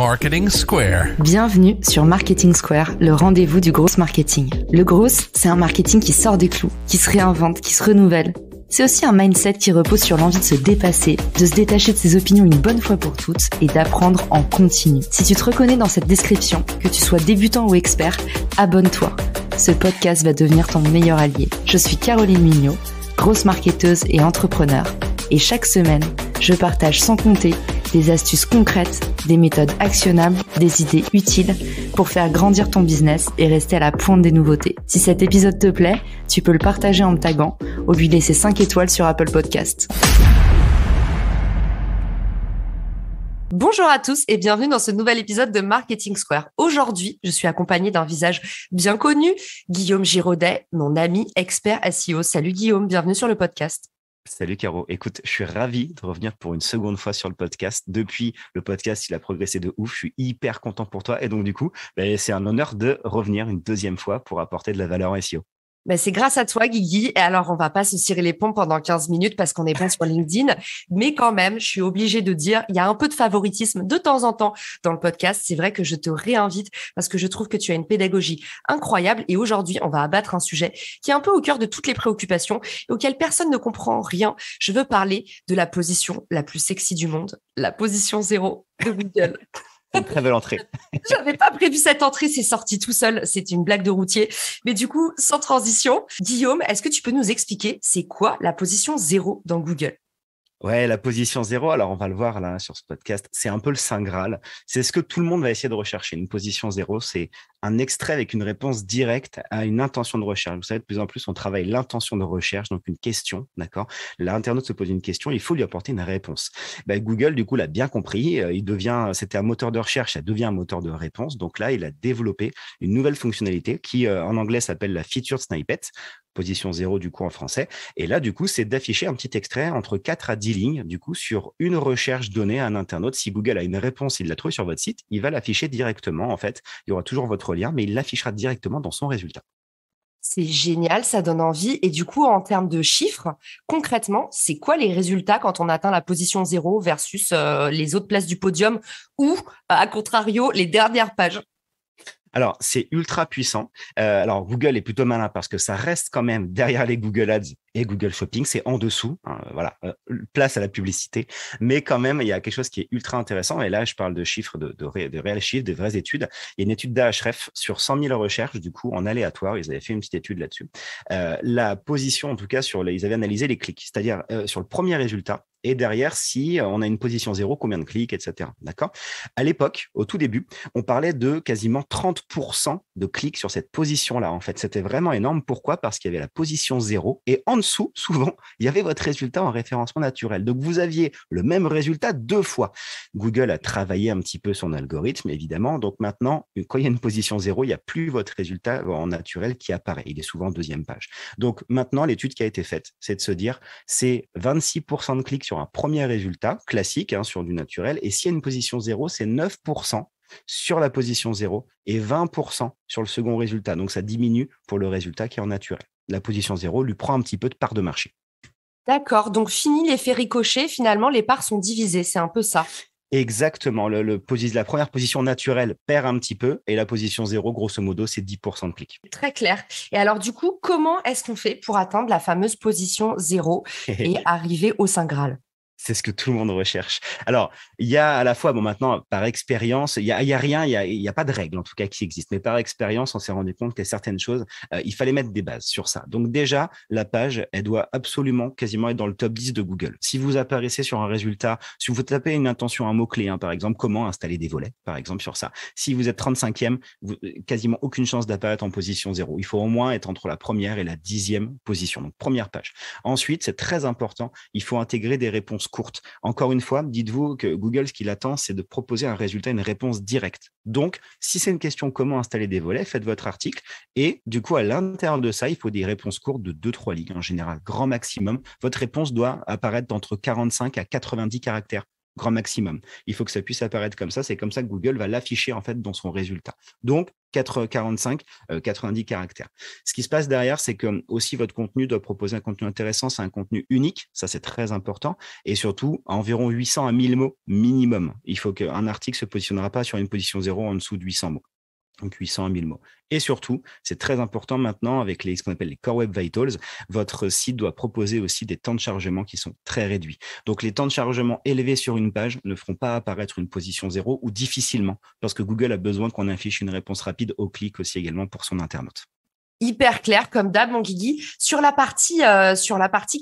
Marketing Square. Bienvenue sur Marketing Square, le rendez-vous du gros marketing. Le gros, c'est un marketing qui sort des clous, qui se réinvente, qui se renouvelle. C'est aussi un mindset qui repose sur l'envie de se dépasser, de se détacher de ses opinions une bonne fois pour toutes et d'apprendre en continu. Si tu te reconnais dans cette description, que tu sois débutant ou expert, abonne-toi. Ce podcast va devenir ton meilleur allié. Je suis Caroline Mignot, grosse marketeuse et entrepreneur. Et chaque semaine, je partage sans compter des astuces concrètes, des méthodes actionnables, des idées utiles pour faire grandir ton business et rester à la pointe des nouveautés. Si cet épisode te plaît, tu peux le partager en me taguant ou lui laisser 5 étoiles sur Apple Podcasts. Bonjour à tous et bienvenue dans ce nouvel épisode de Marketing Square. Aujourd'hui, je suis accompagnée d'un visage bien connu, Guillaume Giraudet, mon ami expert SEO. Salut Guillaume, bienvenue sur le podcast. Salut Caro, écoute, je suis ravi de revenir pour une seconde fois sur le podcast. Depuis le podcast, il a progressé de ouf, je suis hyper content pour toi et donc du coup, c'est un honneur de revenir une deuxième fois pour apporter de la valeur en SEO. C'est grâce à toi, Guigui. Et alors, on va pas se cirer les pompes pendant 15 minutes parce qu'on est bon sur LinkedIn. Mais quand même, je suis obligée de dire, il y a un peu de favoritisme de temps en temps dans le podcast. C'est vrai que je te réinvite parce que je trouve que tu as une pédagogie incroyable. Et aujourd'hui, on va abattre un sujet qui est un peu au cœur de toutes les préoccupations et auquel personne ne comprend rien. Je veux parler de la position la plus sexy du monde, la position 0 de Google. Une très belle entrée. J'avais pas prévu cette entrée, c'est sorti tout seul. C'est une blague de routier. Mais du coup, sans transition, Guillaume, est-ce que tu peux nous expliquer c'est quoi la position 0 dans Google ? Ouais, la position 0, alors on va le voir là sur ce podcast, c'est un peu le Saint Graal. C'est ce que tout le monde va essayer de rechercher. Une position 0, c'est un extrait avec une réponse directe à une intention de recherche. Vous savez, de plus en plus, on travaille l'intention de recherche, donc une question, d'accord ? L'internaute se pose une question, il faut lui apporter une réponse. Google, du coup, l'a bien compris. C'était un moteur de recherche, ça devient un moteur de réponse. Donc là, il a développé une nouvelle fonctionnalité qui, en anglais, s'appelle la Featured Snippet. Position 0 du coup en français. Et là, du coup, c'est d'afficher un petit extrait entre 4 à 10 lignes, du coup, sur une recherche donnée à un internaute. Si Google a une réponse, il l'a trouvé sur votre site, il va l'afficher directement, en fait. Il y aura toujours votre lien, mais il l'affichera directement dans son résultat. C'est génial, ça donne envie. Et du coup, en termes de chiffres, concrètement, c'est quoi les résultats quand on atteint la position 0 versus les autres places du podium ou, à contrario, les dernières pages ? Alors, c'est ultra puissant. Alors, Google est plutôt malin parce que ça reste quand même derrière les Google Ads et Google Shopping. C'est en dessous. Place à la publicité. Mais quand même, il y a quelque chose qui est ultra intéressant. Et là, je parle de chiffres, de réels chiffres, des vraies études. Il y a une étude d'Ahrefs sur 100 000 recherches, du coup, en aléatoire. Ils avaient fait une petite étude là-dessus. La position, en tout cas, ils avaient analysé les clics. C'est-à-dire, sur le premier résultat, et derrière, si on a une position 0, combien de clics, etc. D'accord ? À l'époque, au tout début, on parlait de quasiment 30% de clics sur cette position-là. En fait, c'était vraiment énorme. Pourquoi ? Parce qu'il y avait la position 0 et en dessous, souvent, il y avait votre résultat en référencement naturel. Donc, vous aviez le même résultat 2 fois. Google a travaillé un petit peu son algorithme, évidemment. Donc, maintenant, quand il y a une position 0, il n'y a plus votre résultat en naturel qui apparaît. Il est souvent en deuxième page. Donc, maintenant, l'étude qui a été faite, c'est de se dire, c'est 26% de clics sur un premier résultat classique, sur du naturel. Et s'il y a une position 0, c'est 9% sur la position 0 et 20% sur le second résultat. Donc, ça diminue pour le résultat qui est en naturel. La position 0 lui prend un petit peu de part de marché. D'accord. Donc, fini l'effet ricochet. Finalement, les parts sont divisées. C'est un peu ça. Exactement. La première position naturelle perd un petit peu et la position 0, grosso modo, c'est 10% de clics. Très clair. Et alors, du coup, comment est-ce qu'on fait pour atteindre la fameuse position 0 et arriver au Saint Graal ? C'est ce que tout le monde recherche. Alors, il y a à la fois, maintenant, par expérience, il y a rien, il y a pas de règle, en tout cas, qui existe. Mais par expérience, on s'est rendu compte qu'il y a certaines choses, il fallait mettre des bases sur ça. Donc, déjà, la page, elle doit absolument, quasiment être dans le top 10 de Google. Si vous apparaissez sur un résultat, si vous tapez une intention, un mot-clé, par exemple, comment installer des volets, par exemple, sur ça. Si vous êtes 35e, quasiment aucune chance d'apparaître en position 0. Il faut au moins être entre la première et la 10e position. Donc, première page. Ensuite, c'est très important, il faut intégrer des réponses courte. Encore une fois, dites-vous que Google, ce qu'il attend, c'est de proposer un résultat, une réponse directe. Donc, si c'est une question comment installer des volets, faites votre article et du coup, à l'intérieur de ça, il faut des réponses courtes de 2-3 lignes en général, grand maximum. Votre réponse doit apparaître d'entre 45 à 90 caractères grand maximum. Il faut que ça puisse apparaître comme ça. C'est comme ça que Google va l'afficher en fait dans son résultat. Donc, 45, 90 caractères. Ce qui se passe derrière, c'est que aussi votre contenu doit proposer un contenu intéressant, c'est un contenu unique, ça c'est très important, et surtout à environ 800 à 1000 mots minimum. Il faut qu'un article se positionnera pas sur une position 0 en dessous de 800 mots. Donc 800 à 1000 mots. Et surtout, c'est très important maintenant avec ce qu'on appelle les Core Web Vitals, votre site doit proposer aussi des temps de chargement qui sont très réduits. Donc les temps de chargement élevés sur une page ne feront pas apparaître une position 0 ou difficilement, parce que Google a besoin qu'on affiche une réponse rapide au clic aussi également pour son internaute. Hyper clair, comme d'hab, mon Guigui. Sur la partie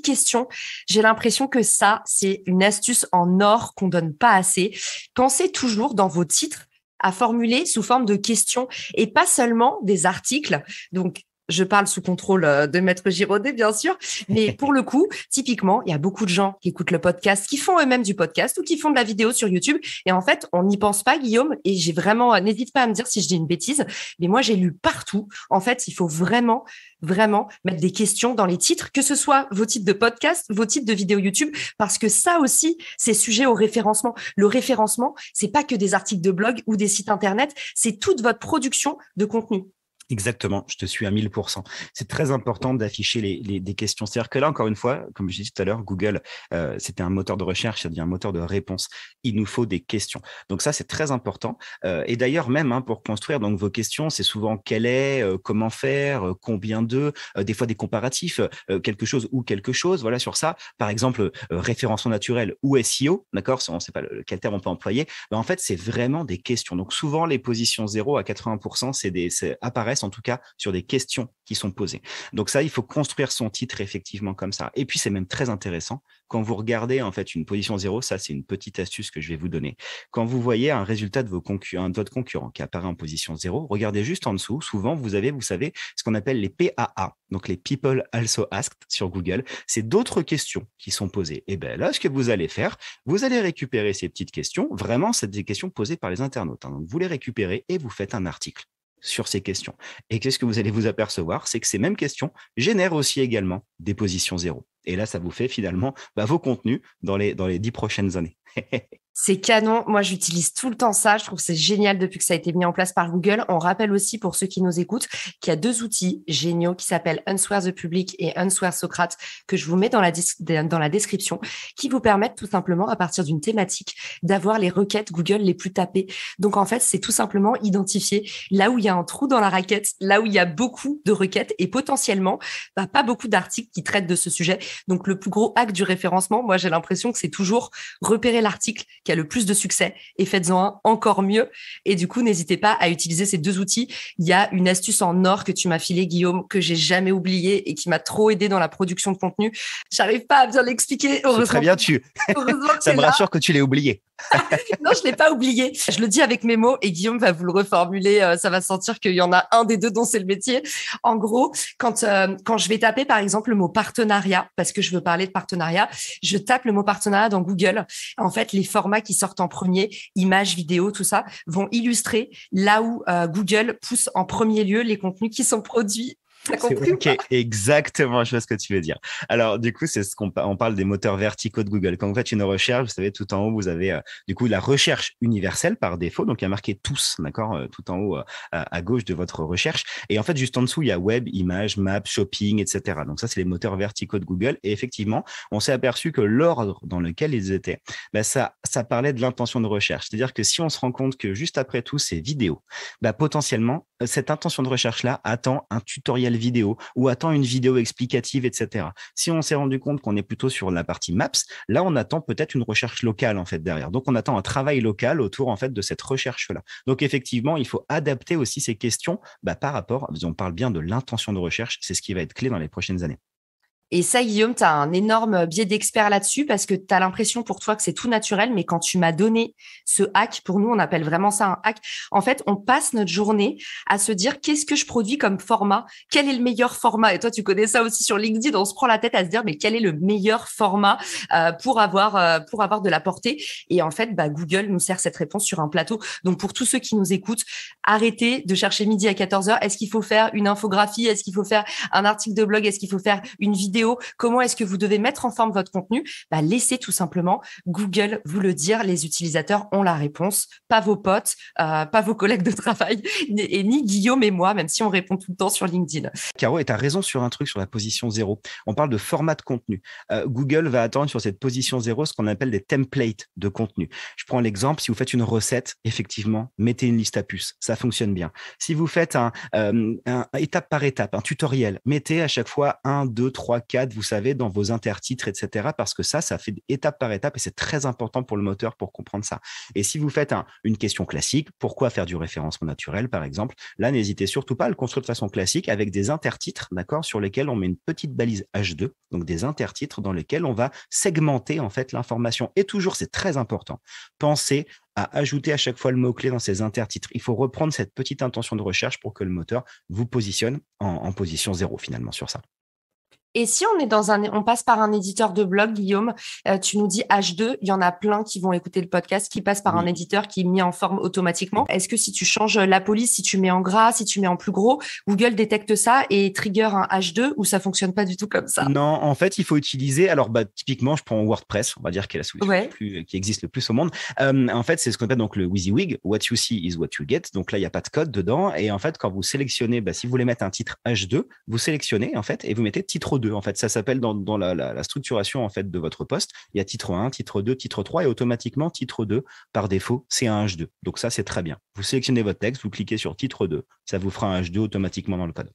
questions, j'ai l'impression que ça, c'est une astuce en or qu'on donne pas assez. Pensez toujours dans vos titres à formuler sous forme de questions et pas seulement des articles. Donc, je parle sous contrôle de Maître Giraudet, bien sûr. Mais pour le coup, typiquement, il y a beaucoup de gens qui écoutent le podcast, qui font eux-mêmes du podcast ou qui font de la vidéo sur YouTube. Et en fait, on n'y pense pas, Guillaume. Et n'hésite pas à me dire si je dis une bêtise. Mais moi, j'ai lu partout. En fait, il faut vraiment mettre des questions dans les titres, que ce soit vos titres de podcast, vos titres de vidéo YouTube, parce que ça aussi, c'est sujet au référencement. Le référencement, c'est pas que des articles de blog ou des sites internet, c'est toute votre production de contenu. Exactement, je te suis à 1000%. C'est très important d'afficher des questions. C'est-à-dire que là, encore une fois, comme je disais tout à l'heure, Google, c'était un moteur de recherche, ça devient un moteur de réponse. Il nous faut des questions. Donc ça, c'est très important. Et d'ailleurs, même pour construire donc vos questions, c'est souvent quel est, comment faire, combien de, des fois des comparatifs, quelque chose ou quelque chose. Voilà, sur ça, par exemple, référencement naturel ou SEO, d'accord, on ne sait pas quel terme on peut employer. Mais en fait, c'est vraiment des questions. Donc souvent, les positions 0 à 80%, apparaissent en tout cas sur des questions qui sont posées. Donc ça, il faut construire son titre effectivement comme ça. Et puis, c'est même très intéressant quand vous regardez en fait une position 0, ça c'est une petite astuce que je vais vous donner. Quand vous voyez un résultat de votre concurrent qui apparaît en position 0, regardez juste en dessous. Souvent, vous savez, ce qu'on appelle les PAA, donc les People Also Asked sur Google. C'est d'autres questions qui sont posées. Et bien là, ce que vous allez faire, vous allez récupérer ces petites questions. Vraiment, c'est des questions posées par les internautes. Donc, vous les récupérez et vous faites un article sur ces questions. Et qu'est-ce que vous allez vous apercevoir? C'est que ces mêmes questions génèrent aussi également des positions 0. Et là, ça vous fait finalement vos contenus dans les 10 prochaines années. C'est canon. Moi, j'utilise tout le temps ça. Je trouve que c'est génial depuis que ça a été mis en place par Google. On rappelle aussi pour ceux qui nous écoutent qu'il y a 2 outils géniaux qui s'appellent Unswear the Public et Unswear Socrate que je vous mets dans la description qui vous permettent tout simplement à partir d'une thématique d'avoir les requêtes Google les plus tapées. Donc, en fait, c'est tout simplement identifier là où il y a un trou dans la raquette, là où il y a beaucoup de requêtes et potentiellement pas beaucoup d'articles qui traitent de ce sujet. Donc, le plus gros hack du référencement, moi, j'ai l'impression que c'est toujours repérer l'article qui a le plus de succès et faites-en un encore mieux. Et du coup, n'hésitez pas à utiliser ces 2 outils. Il y a une astuce en or que tu m'as filée, Guillaume, que j'ai jamais oubliée et qui m'a trop aidé dans la production de contenu. J'arrive pas à bien l'expliquer. C'est très bien, ça me rassure que tu l'aies oublié. Non, je l'ai pas oublié. Je le dis avec mes mots et Guillaume va vous le reformuler. Ça va sentir qu'il y en a un des deux dont c'est le métier. En gros, quand je vais taper, par exemple, le mot partenariat, parce que je veux parler de partenariat, je tape le mot partenariat dans Google. En fait, les formats qui sortent en premier, images, vidéos, tout ça, vont illustrer là où Google pousse en premier lieu les contenus qui sont produits. Ok, exactement, je vois ce que tu veux dire. Alors, du coup, c'est on parle des moteurs verticaux de Google. Quand vous faites une recherche, vous savez, tout en haut, vous avez du coup la recherche universelle par défaut. Donc, il y a marqué tous, d'accord, tout en haut à gauche de votre recherche. Et en fait, juste en dessous, il y a web, images, maps, shopping, etc. Donc, ça, c'est les moteurs verticaux de Google. Et effectivement, on s'est aperçu que l'ordre dans lequel ils étaient, ça parlait de l'intention de recherche. C'est-à-dire que si on se rend compte que juste après tout, c'est vidéo, potentiellement, cette intention de recherche-là attend un tutoriel vidéo ou attend une vidéo explicative, etc. Si on s'est rendu compte qu'on est plutôt sur la partie Maps, là, on attend peut-être une recherche locale, en fait, derrière. Donc, on attend un travail local autour, en fait, de cette recherche-là. Donc, effectivement, il faut adapter aussi ces questions par rapport, on parle bien de l'intention de recherche, c'est ce qui va être clé dans les prochaines années. Et ça, Guillaume, tu as un énorme biais d'expert là-dessus parce que tu as l'impression pour toi que c'est tout naturel, mais quand tu m'as donné ce hack, pour nous, on appelle vraiment ça un hack. En fait, on passe notre journée à se dire qu'est-ce que je produis comme format? Quel est le meilleur format? Et toi, tu connais ça aussi sur LinkedIn, on se prend la tête à se dire mais quel est le meilleur format pour avoir de la portée? Et en fait, Google nous sert cette réponse sur un plateau. Donc, pour tous ceux qui nous écoutent, arrêtez de chercher midi à 14h. Est-ce qu'il faut faire une infographie? Est-ce qu'il faut faire un article de blog? Est-ce qu'il faut faire une vidéo vidéo, comment est-ce que vous devez mettre en forme votre contenu, laissez tout simplement Google vous le dire. Les utilisateurs ont la réponse, pas vos potes, pas vos collègues de travail, et ni Guillaume et moi, même si on répond tout le temps sur LinkedIn. Caro, et tu as raison sur un truc sur la position 0. On parle de format de contenu. Google va attendre sur cette position 0 ce qu'on appelle des templates de contenu. Je prends l'exemple, si vous faites une recette, effectivement, mettez une liste à puces. Ça fonctionne bien. Si vous faites un étape par étape, un tutoriel, mettez à chaque fois 1, 2, 3, 4, vous savez, dans vos intertitres, etc. Parce que ça fait étape par étape et c'est très important pour le moteur pour comprendre ça. Et si vous faites une question classique, pourquoi faire du référencement naturel, par exemple, là, n'hésitez surtout pas à le construire de façon classique avec des intertitres, d'accord, sur lesquels on met une petite balise H2, donc des intertitres dans lesquels on va segmenter en fait l'information. Et toujours, c'est très important, pensez à ajouter à chaque fois le mot-clé dans ces intertitres. Il faut reprendre cette petite intention de recherche pour que le moteur vous positionne en position 0 finalement sur ça. Et si on passe par un éditeur de blog, Guillaume, tu nous dis H2, il y en a plein qui vont écouter le podcast, qui passent par un éditeur qui est mis en forme automatiquement. Est-ce que si tu changes la police, si tu mets en gras, si tu mets en plus gros, Google détecte ça et trigger un H2 ou ça fonctionne pas du tout comme ça? Non, en fait, il faut utiliser, alors typiquement, je prends WordPress, on va dire qui est la solution qui existe le plus au monde. En fait, c'est ce qu'on appelle donc le WYSIWYG, what you see is what you get. Donc là, il n'y a pas de code dedans. Et en fait, quand vous sélectionnez, si vous voulez mettre un titre H2, vous sélectionnez en fait et vous mettez titre 2. En fait, ça s'appelle dans la structuration en fait de votre poste. Il y a titre 1, titre 2, titre 3 et automatiquement titre 2 par défaut, c'est un H2. Donc ça, c'est très bien. Vous sélectionnez votre texte, vous cliquez sur titre 2, ça vous fera un H2 automatiquement dans le code.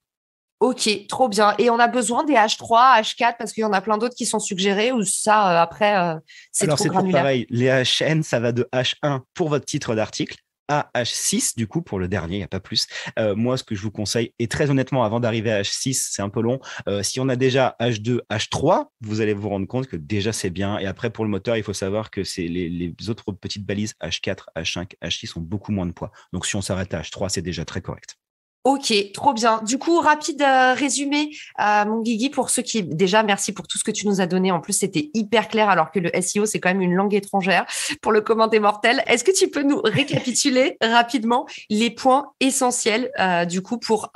Ok, trop bien. Et on a besoin des H3, H4 parce qu'il y en a plein d'autres qui sont suggérés ou ça après c'est trop granulaire. Alors c'est pareil. Les HN, ça va de H1 pour votre titre d'article à H6 du coup pour le dernier, il n'y a pas plus. Moi, ce que je vous conseille, et très honnêtement, avant d'arriver à H6, c'est un peu long. Si on a déjà H2, H3, vous allez vous rendre compte que déjà c'est bien. Et après, pour le moteur, il faut savoir que c'est les autres petites balises H4, H5, H6 ont beaucoup moins de poids. Donc si on s'arrête à H3, c'est déjà très correct. Ok, trop bien. Du coup, rapide résumé, mon Guigui, pour ceux qui... Déjà, merci pour tout ce que tu nous as donné. En plus, c'était hyper clair, alors que le SEO, c'est quand même une langue étrangère pour le commun des mortels. Est-ce que tu peux nous récapituler rapidement les points essentiels, du coup, pour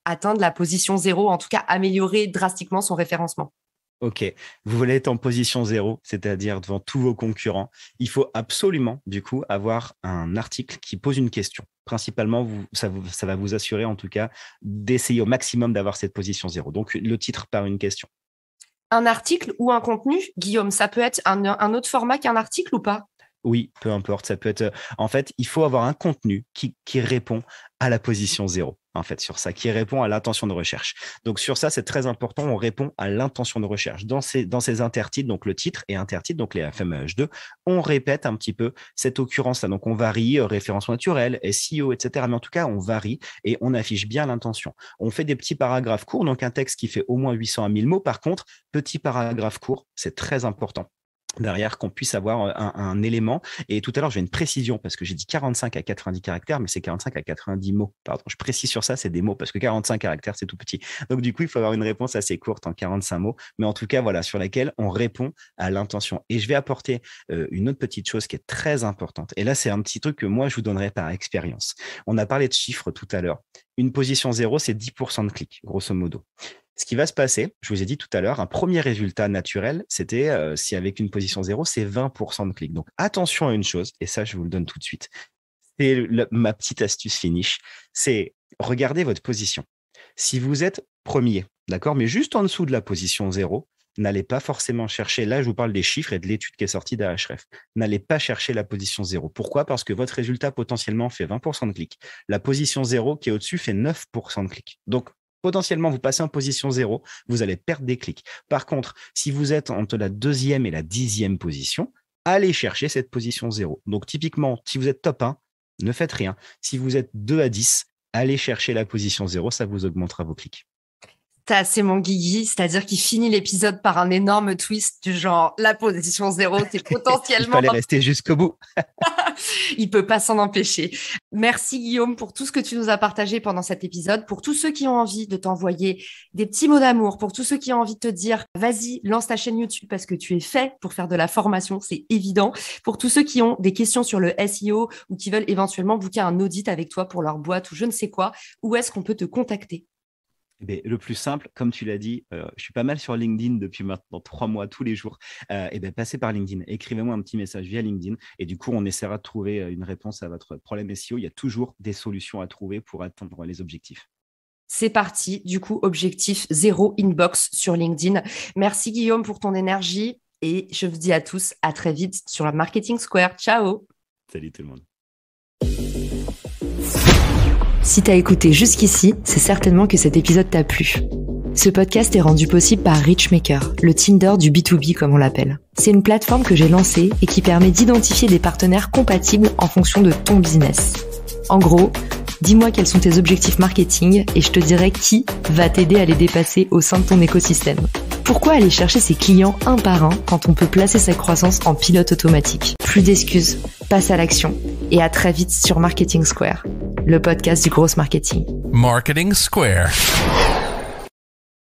atteindre la position 0, en tout cas améliorer drastiquement son référencement? Ok, vous voulez être en position 0, c'est-à-dire devant tous vos concurrents. Il faut absolument, du coup, avoir un article qui pose une question. Principalement, ça va vous assurer, en tout cas, d'essayer au maximum d'avoir cette position 0. Donc, le titre par une question. Un article ou un contenu, Guillaume, ça peut être un autre format qu'un article ou pas? Oui, peu importe. Ça peut être. En fait, il faut avoir un contenu qui répond à la position 0. En fait, sur ça, qui répond à l'intention de recherche. Donc, sur ça, c'est très important. On répond à l'intention de recherche. Dans ces intertitres, donc le titre et intertitre, donc les fameux H2, on répète un petit peu cette occurrence-là. Donc, on varie référencement naturel, SEO, etc. Mais en tout cas, on varie et on affiche bien l'intention. On fait des petits paragraphes courts, donc un texte qui fait au moins 800 à 1000 mots. Par contre, petit paragraphe court, c'est très important derrière qu'on puisse avoir un élément. Et tout à l'heure, j'ai une précision parce que j'ai dit 45 à 90 caractères, mais c'est 45 à 90 mots. Pardon, je précise sur ça, c'est des mots parce que 45 caractères, c'est tout petit. Donc, du coup, il faut avoir une réponse assez courte en 45 mots, mais en tout cas, voilà, sur laquelle on répond à l'intention. Et je vais apporter une autre petite chose qui est très importante. Et là, c'est un petit truc que moi, je vous donnerai par expérience. On a parlé de chiffres tout à l'heure. Une position 0, c'est 10% de clics, grosso modo. Ce qui va se passer, je vous ai dit tout à l'heure, un premier résultat naturel, c'était si avec une position 0, c'est 20% de clics. Donc attention à une chose, et ça je vous le donne tout de suite, c'est ma petite astuce finish, c'est regardez votre position. Si vous êtes premier, d'accord, mais juste en dessous de la position 0, n'allez pas forcément chercher, là je vous parle des chiffres et de l'étude qui est sortie d'Ahrefs, n'allez pas chercher la position 0. Pourquoi? Parce que votre résultat potentiellement fait 20% de clics. La position 0 qui est au-dessus fait 9% de clics. Donc, potentiellement, vous passez en position 0, vous allez perdre des clics. Par contre, si vous êtes entre la 2e et la 10e position, allez chercher cette position 0. Donc, typiquement, si vous êtes top 1, ne faites rien. Si vous êtes 2 à 10, allez chercher la position 0, ça vous augmentera vos clics. C'est mon Guigui, c'est-à-dire qu'il finit l'épisode par un énorme twist du genre la position 0, c'est potentiellement... Il fallait rester jusqu'au bout. Il peut pas s'en empêcher. Merci Guillaume pour tout ce que tu nous as partagé pendant cet épisode. Pour tous ceux qui ont envie de t'envoyer des petits mots d'amour, pour tous ceux qui ont envie de te dire vas-y, lance ta chaîne YouTube parce que tu es fait pour faire de la formation, c'est évident. Pour tous ceux qui ont des questions sur le SEO ou qui veulent éventuellement booker un audit avec toi pour leur boîte ou je ne sais quoi, où est-ce qu'on peut te contacter? Le plus simple, comme tu l'as dit, je suis pas mal sur LinkedIn depuis maintenant 3 mois tous les jours. Passez par LinkedIn, écrivez-moi un petit message via LinkedIn et du coup, on essaiera de trouver une réponse à votre problème SEO. Il y a toujours des solutions à trouver pour atteindre les objectifs. C'est parti, du coup, objectif 0 inbox sur LinkedIn. Merci Guillaume pour ton énergie et je vous dis à tous à très vite sur la Marketing Square. Ciao. Salut tout le monde. Si t'as écouté jusqu'ici, c'est certainement que cet épisode t'a plu. Ce podcast est rendu possible par Richmaker, le Tinder du B2B comme on l'appelle. C'est une plateforme que j'ai lancée et qui permet d'identifier des partenaires compatibles en fonction de ton business. En gros, dis-moi quels sont tes objectifs marketing et je te dirai qui va t'aider à les dépasser au sein de ton écosystème. Pourquoi aller chercher ses clients un par un quand on peut placer sa croissance en pilote automatique ? Plus d'excuses, passe à l'action et à très vite sur Marketing Square, le podcast du gros marketing. Marketing Square.